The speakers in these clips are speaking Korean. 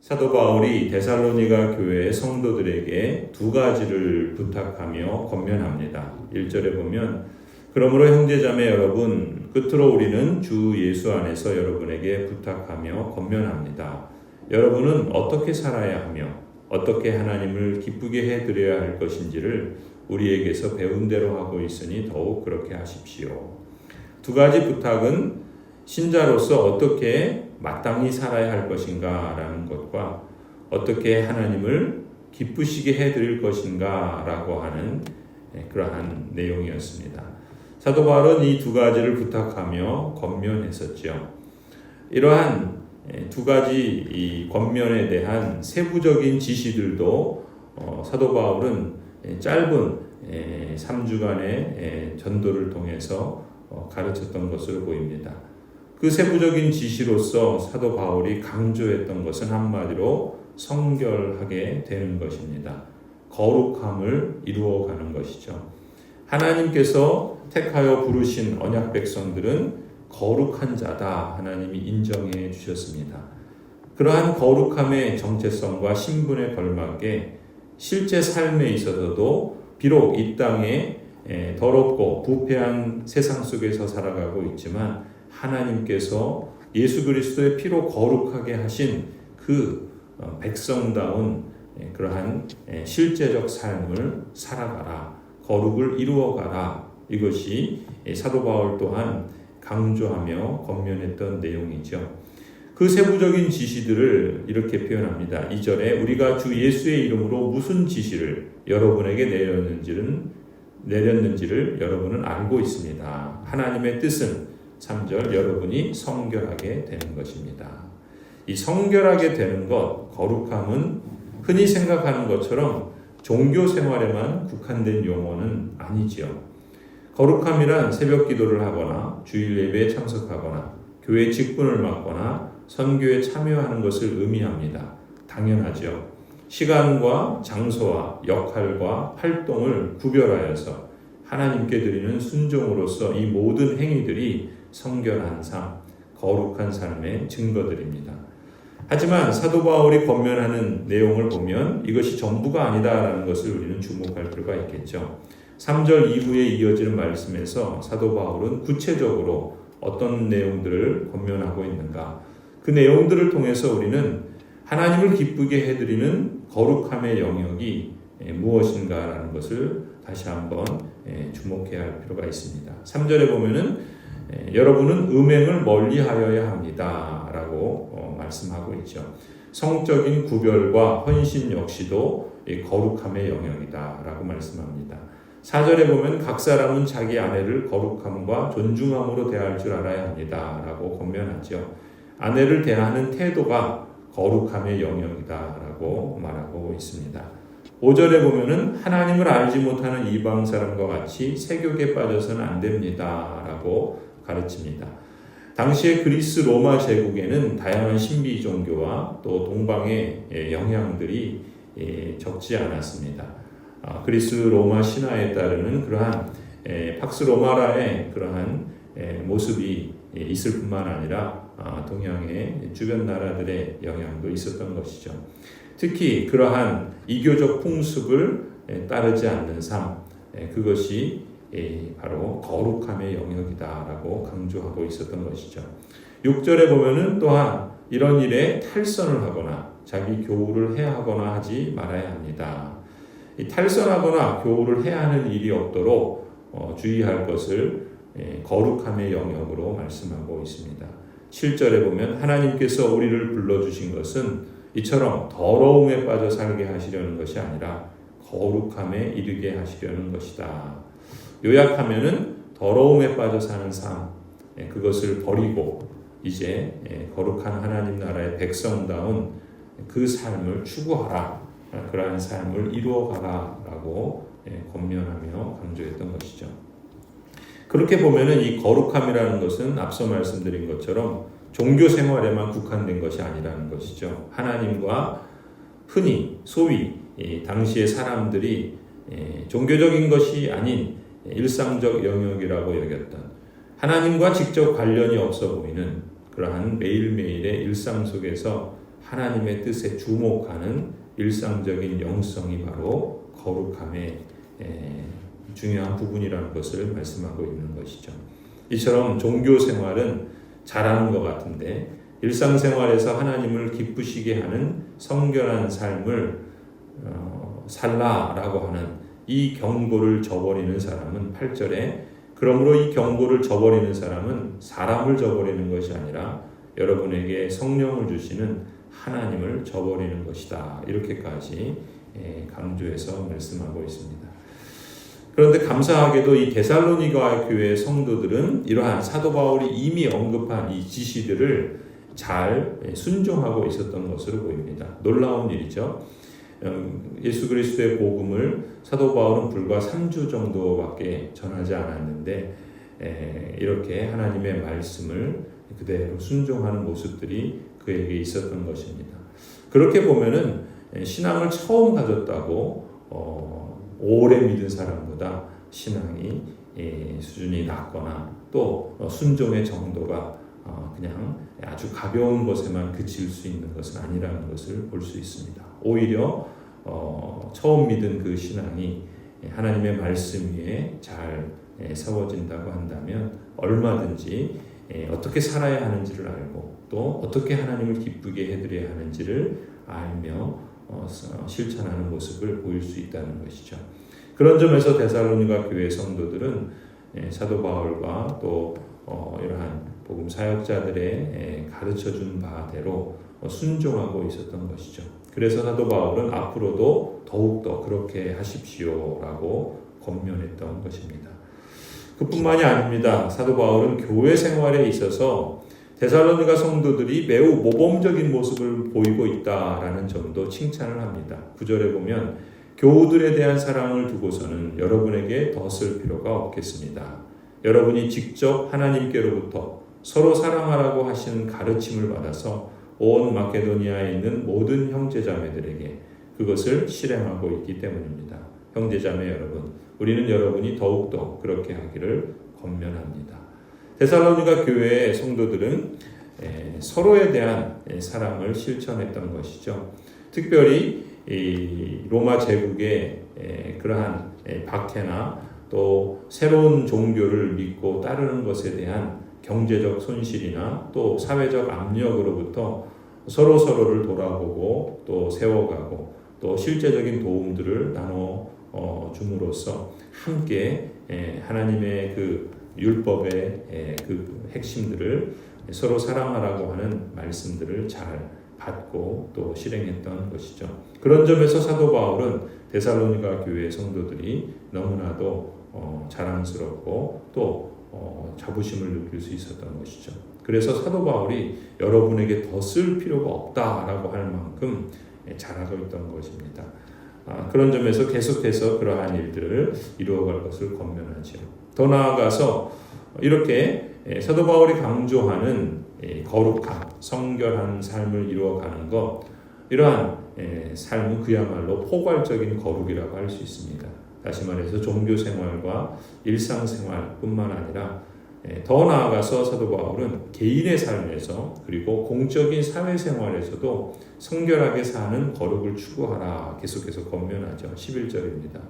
사도 바울이 데살로니가 교회의 성도들에게 두 가지를 부탁하며 권면합니다. 1절에 보면 그러므로 형제자매 여러분 끝으로 우리는 주 예수 안에서 여러분에게 부탁하며 권면합니다. 여러분은 어떻게 살아야 하며 어떻게 하나님을 기쁘게 해드려야 할 것인지를 우리에게서 배운 대로 하고 있으니 더욱 그렇게 하십시오. 두 가지 부탁은 신자로서 어떻게 마땅히 살아야 할 것인가 라는 것과 어떻게 하나님을 기쁘시게 해드릴 것인가 라고 하는 그러한 내용이었습니다. 사도 바울은 이 두 가지를 부탁하며 권면했었죠. 이러한 두 가지 이 권면에 대한 세부적인 지시들도 사도 바울은 짧은 3주간의 전도를 통해서 가르쳤던 것으로 보입니다. 그 세부적인 지시로서 사도 바울이 강조했던 것은 한마디로 성결하게 되는 것입니다. 거룩함을 이루어가는 것이죠. 하나님께서 택하여 부르신 언약 백성들은 거룩한 자다 하나님이 인정해 주셨습니다. 그러한 거룩함의 정체성과 신분에 걸맞게 실제 삶에 있어서도 비록 이 땅에 더럽고 부패한 세상 속에서 살아가고 있지만 하나님께서 예수 그리스도의 피로 거룩하게 하신 그 백성다운 그러한 실제적 삶을 살아가라, 거룩을 이루어가라. 이것이 사도 바울 또한 강조하며 권면했던 내용이죠. 그 세부적인 지시들을 이렇게 표현합니다. 2절에 우리가 주 예수의 이름으로 무슨 지시를 여러분에게 내렸는지를 여러분은 알고 있습니다. 하나님의 뜻은 3절 여러분이 성결하게 되는 것입니다. 이 성결하게 되는 것, 거룩함은 흔히 생각하는 것처럼 종교 생활에만 국한된 용어는 아니지요. 거룩함이란 새벽 기도를 하거나 주일 예배에 참석하거나 교회 직분을 맡거나 선교에 참여하는 것을 의미합니다. 당연하죠. 시간과 장소와 역할과 활동을 구별하여서 하나님께 드리는 순종으로서 이 모든 행위들이 성결한 삶, 거룩한 삶의 증거들입니다. 하지만 사도 바울이 권면하는 내용을 보면 이것이 전부가 아니다라는 것을 우리는 주목할 필요가 있겠죠. 3절 이후에 이어지는 말씀에서 사도 바울은 구체적으로 어떤 내용들을 권면하고 있는가? 그 내용들을 통해서 우리는 하나님을 기쁘게 해드리는 거룩함의 영역이 무엇인가라는 것을 다시 한번 주목해야 할 필요가 있습니다. 3절에 보면은 여러분은 음행을 멀리하여야 합니다 라고 말씀하고 있죠. 성적인 구별과 헌신 역시도 거룩함의 영역이다 라고 말씀합니다. 4절에 보면 각 사람은 자기 아내를 거룩함과 존중함으로 대할 줄 알아야 합니다 라고 권면하죠. 아내를 대하는 태도가 거룩함의 영역이다 라고 말하고 있습니다. 5절에 보면은 하나님을 알지 못하는 이방 사람과 같이 세욕에 빠져서는 안 됩니다 라고 가르칩니다. 당시의 그리스 로마 제국에는 다양한 신비 종교와 또 동방의 영향들이 적지 않았습니다. 그리스 로마 신화에 따르는 그러한 팍스 로마라의 그러한 모습이 있을 뿐만 아니라 동양의 주변 나라들의 영향도 있었던 것이죠. 특히 그러한 이교적 풍습을 따르지 않는 삶, 그것이 바로 거룩함의 영역이다라고 강조하고 있었던 것이죠. 6절에 보면은 또한 이런 일에 탈선을 하거나 자기 교우를 해하거나 하지 말아야 합니다. 이 탈선하거나 교우를 해하는 일이 없도록 주의할 것을 거룩함의 영역으로 말씀하고 있습니다. 7절에 보면 하나님께서 우리를 불러주신 것은 이처럼 더러움에 빠져 살게 하시려는 것이 아니라 거룩함에 이르게 하시려는 것이다. 요약하면은 더러움에 빠져 사는 삶, 그것을 버리고 이제 거룩한 하나님 나라의 백성다운 그 삶을 추구하라. 그러한 삶을 이루어가라 라고 권면하며 강조했던 것이죠. 그렇게 보면은 이 거룩함이라는 것은 앞서 말씀드린 것처럼 종교 생활에만 국한된 것이 아니라는 것이죠. 하나님과 흔히 소위 당시의 사람들이 종교적인 것이 아닌 일상적 영역이라고 여겼던 하나님과 직접 관련이 없어 보이는 그러한 매일매일의 일상 속에서 하나님의 뜻에 주목하는 일상적인 영성이 바로 거룩함의 중요한 부분이라는 것을 말씀하고 있는 것이죠. 이처럼 종교 생활은 잘하는 것 같은데 일상생활에서 하나님을 기쁘시게 하는 성결한 삶을 살라라고 하는 이 경고를 저버리는 사람은 8절에 그러므로 이 경고를 저버리는 사람은 사람을 저버리는 것이 아니라 여러분에게 성령을 주시는 하나님을 저버리는 것이다. 이렇게까지 강조해서 말씀하고 있습니다. 그런데 감사하게도 이 데살로니가 교회의 성도들은 이러한 사도 바울이 이미 언급한 이 지시들을 잘 순종하고 있었던 것으로 보입니다. 놀라운 일이죠. 예수 그리스도의 복음을 사도 바울은 불과 3주 정도밖에 전하지 않았는데 이렇게 하나님의 말씀을 그대로 순종하는 모습들이 그에게 있었던 것입니다. 그렇게 보면은 신앙을 처음 가졌다고 오래 믿은 사람보다 신앙이 수준이 낮거나 또 순종의 정도가 그냥 아주 가벼운 것에만 그칠 수 있는 것은 아니라는 것을 볼 수 있습니다. 오히려 처음 믿은 그 신앙이 하나님의 말씀 위에 잘 세워진다고 한다면 얼마든지 어떻게 살아야 하는지를 알고 또 어떻게 하나님을 기쁘게 해드려야 하는지를 알며 실천하는 모습을 보일 수 있다는 것이죠. 그런 점에서 데살로니가 교회 성도들은 사도 바울과 또 이러한 복음 사역자들의 가르쳐준 바대로 순종하고 있었던 것이죠. 그래서 사도 바울은 앞으로도 더욱더 그렇게 하십시오라고 권면했던 것입니다. 그뿐만이 아닙니다. 사도 바울은 교회 생활에 있어서 데살로니가 성도들이 매우 모범적인 모습을 보이고 있다라는 점도 칭찬을 합니다. 9절에 보면 교우들에 대한 사랑을 두고서는 여러분에게 더 쓸 필요가 없겠습니다. 여러분이 직접 하나님께로부터 서로 사랑하라고 하시는 가르침을 받아서 온 마케도니아에 있는 모든 형제자매들에게 그것을 실행하고 있기 때문입니다. 형제자매 여러분, 우리는 여러분이 더욱더 그렇게 하기를 권면합니다. 데살로니가 교회의 성도들은 서로에 대한 사랑을 실천했던 것이죠. 특별히 로마 제국의 그러한 박해나 또 새로운 종교를 믿고 따르는 것에 대한 경제적 손실이나 또 사회적 압력으로부터 서로를 돌아보고 또 세워가고 또 실제적인 도움들을 나눠 줌으로써 함께 하나님의 그 율법의 그 핵심들을 서로 사랑하라고 하는 말씀들을 잘 받고 또 실행했던 것이죠. 그런 점에서 사도 바울은 데살로니가 교회 성도들이 너무나도 자랑스럽고 또 자부심을 느낄 수 있었던 것이죠. 그래서 사도 바울이 여러분에게 더 쓸 필요가 없다라고 할 만큼 잘하고 있던 것입니다. 그런 점에서 계속해서 그러한 일들을 이루어갈 것을 권면하죠. 더 나아가서 이렇게 사도 바울이 강조하는 거룩함, 성결한 삶을 이루어가는 것, 이러한 삶은 그야말로 포괄적인 거룩이라고 할 수 있습니다. 다시 말해서 종교생활과 일상생활뿐만 아니라 더 나아가서 사도 바울은 개인의 삶에서 그리고 공적인 사회생활에서도 성결하게 사는 거룩을 추구하라 계속해서 권면하죠. 11절입니다.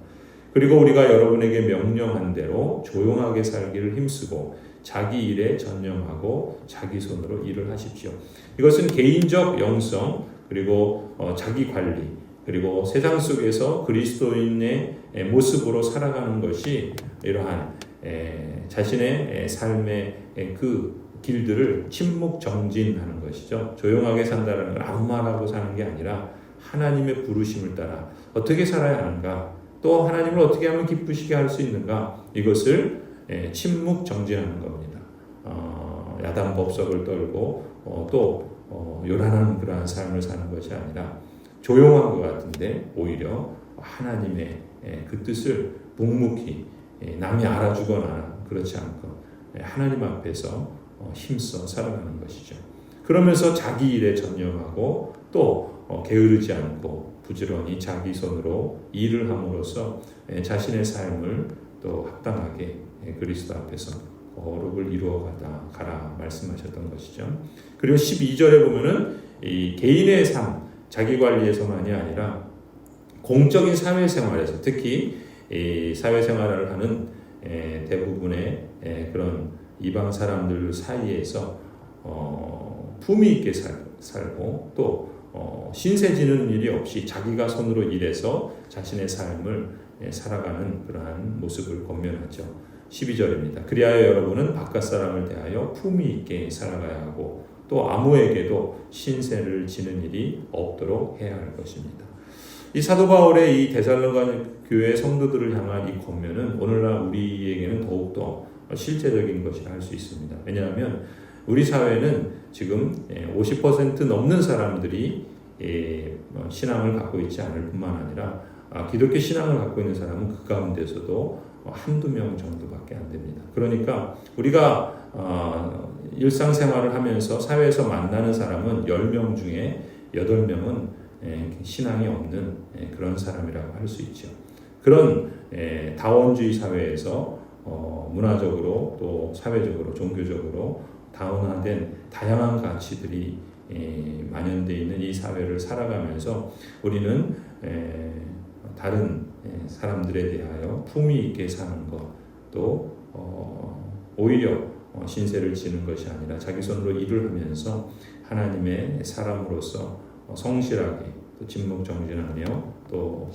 그리고 우리가 여러분에게 명령한 대로 조용하게 살기를 힘쓰고 자기 일에 전념하고 자기 손으로 일을 하십시오. 이것은 개인적 영성 그리고 자기 관리 그리고 세상 속에서 그리스도인의 모습으로 살아가는 것이 이러한 자신의 삶의 그 길들을 침묵 정진하는 것이죠. 조용하게 산다는 건 아무 말하고 사는 게 아니라 하나님의 부르심을 따라 어떻게 살아야 하는가, 또 하나님을 어떻게 하면 기쁘시게 할 수 있는가, 이것을 침묵 정진하는 겁니다. 야단 법석을 떨고 또 요란한 그러한 삶을 사는 것이 아니라 조용한 것 같은데 오히려 하나님의 그 뜻을 묵묵히 남이 알아주거나 그렇지 않고 하나님 앞에서 힘써 살아가는 것이죠. 그러면서 자기 일에 전념하고 또 게으르지 않고 부지런히 자기 손으로 일을 함으로써 자신의 삶을 또 합당하게 그리스도 앞에서 거룩을 이루어가라 말씀하셨던 것이죠. 그리고 12절에 보면은 이 개인의 삶, 자기 관리에서만이 아니라 공적인 사회생활에서 특히 이 사회생활을 하는 대부분의 그런 이방 사람들 사이에서 품위 있게 살고 또 신세 지는 일이 없이 자기가 손으로 일해서 자신의 삶을 살아가는 그러한 모습을 권면하죠. 12절입니다. 그리하여 여러분은 바깥 사람을 대하여 품위 있게 살아가야 하고 또 아무에게도 신세를 지는 일이 없도록 해야 할 것입니다. 이 사도 바울의 이 데살로니가 교회 성도들을 향한 이 권면은 오늘날 우리에게는 더욱더 실제적인 것이라 할 수 있습니다. 왜냐하면 우리 사회는 지금 50% 넘는 사람들이 신앙을 갖고 있지 않을 뿐만 아니라 기독교 신앙을 갖고 있는 사람은 그 가운데서도 한두 명 정도밖에 안 됩니다. 그러니까 우리가 일상생활을 하면서 사회에서 만나는 사람은 10명 중에 8명은 신앙이 없는 그런 사람이라고 할 수 있죠. 그런 다원주의 사회에서 문화적으로 또 사회적으로 종교적으로 다운화된 다양한 가치들이 만연되어 있는 이 사회를 살아가면서 우리는 다른 사람들에 대하여 품위 있게 사는 것, 또 오히려 신세를 지는 것이 아니라 자기 손으로 일을 하면서 하나님의 사람으로서 성실하게 또 진묵정진하며 또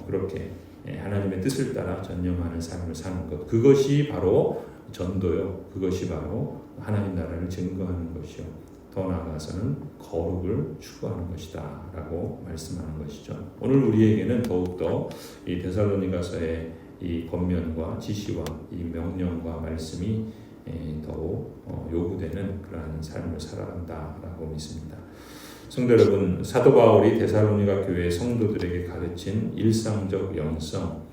그렇게 하나님의 뜻을 따라 전념하는 삶을 사는 것, 그것이 바로 전도요. 그것이 바로 하나님 나라를 증거하는 것이요. 더 나아가서는 거룩을 추구하는 것이다 라고 말씀하는 것이죠. 오늘 우리에게는 더욱더 이 데살로니가서의 이 권면과 지시와 이 명령과 말씀이 더욱 요구되는 그러한 삶을 살아간다라고 믿습니다. 성도 여러분, 사도 바울이 데살로니가 교회 성도들에게 가르친 일상적 영성,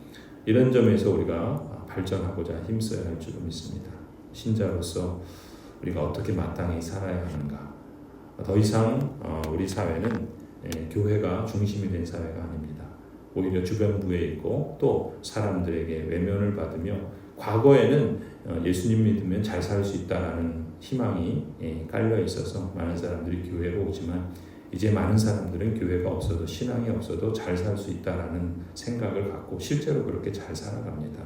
이런 점에서 우리가 발전하고자 힘써야 할 줄로 믿습니다. 신자로서 우리가 어떻게 마땅히 살아야 하는가. 더 이상 우리 사회는 교회가 중심이 된 사회가 아닙니다. 오히려 주변부에 있고 또 사람들에게 외면을 받으며 과거에는 예수님 믿으면 잘 살 수 있다라는 희망이 깔려 있어서 많은 사람들이 교회로 오지만 이제 많은 사람들은 교회가 없어도 신앙이 없어도 잘 살 수 있다라는 생각을 갖고 실제로 그렇게 잘 살아갑니다.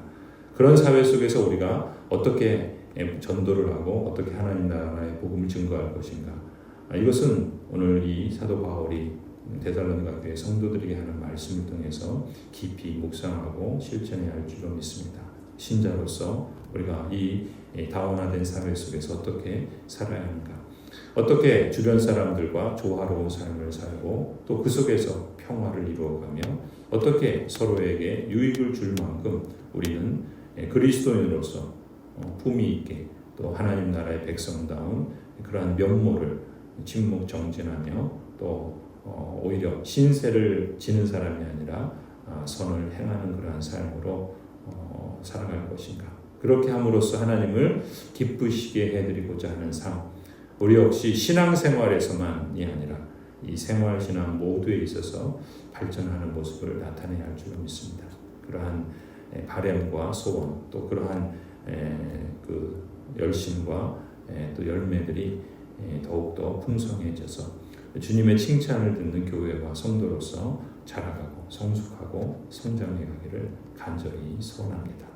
그런 사회 속에서 우리가 어떻게 전도를 하고 어떻게 하나님 나라의 복음을 증거할 것인가. 이것은 오늘 이 사도 바울이 데살로니가 교회 성도들에게 하는 말씀을 통해서 깊이 묵상하고 실천해야 할 줄로 믿습니다. 신자로서 우리가 이 다원화된 사회 속에서 어떻게 살아야 하는가, 어떻게 주변 사람들과 조화로운 삶을 살고 또 그 속에서 평화를 이루어가며 어떻게 서로에게 유익을 줄 만큼 우리는 그리스도인으로서 품위 있게 또 하나님 나라의 백성다운 그러한 면모를 진묵정진하며 또 오히려 신세를 지는 사람이 아니라 선을 행하는 그러한 삶으로 살아갈 것인가. 그렇게 함으로써 하나님을 기쁘시게 해드리고자 하는 삶, 우리 역시 신앙생활에서만이 아니라 이 생활신앙 모두에 있어서 발전하는 모습을 나타내야 할 줄로 믿습니다. 그러한 바램과 소원, 또 그러한 그 열심과 또 열매들이 더욱더 풍성해져서 주님의 칭찬을 듣는 교회와 성도로서 자라가고 성숙하고 성장해 가기를 간절히 소원합니다.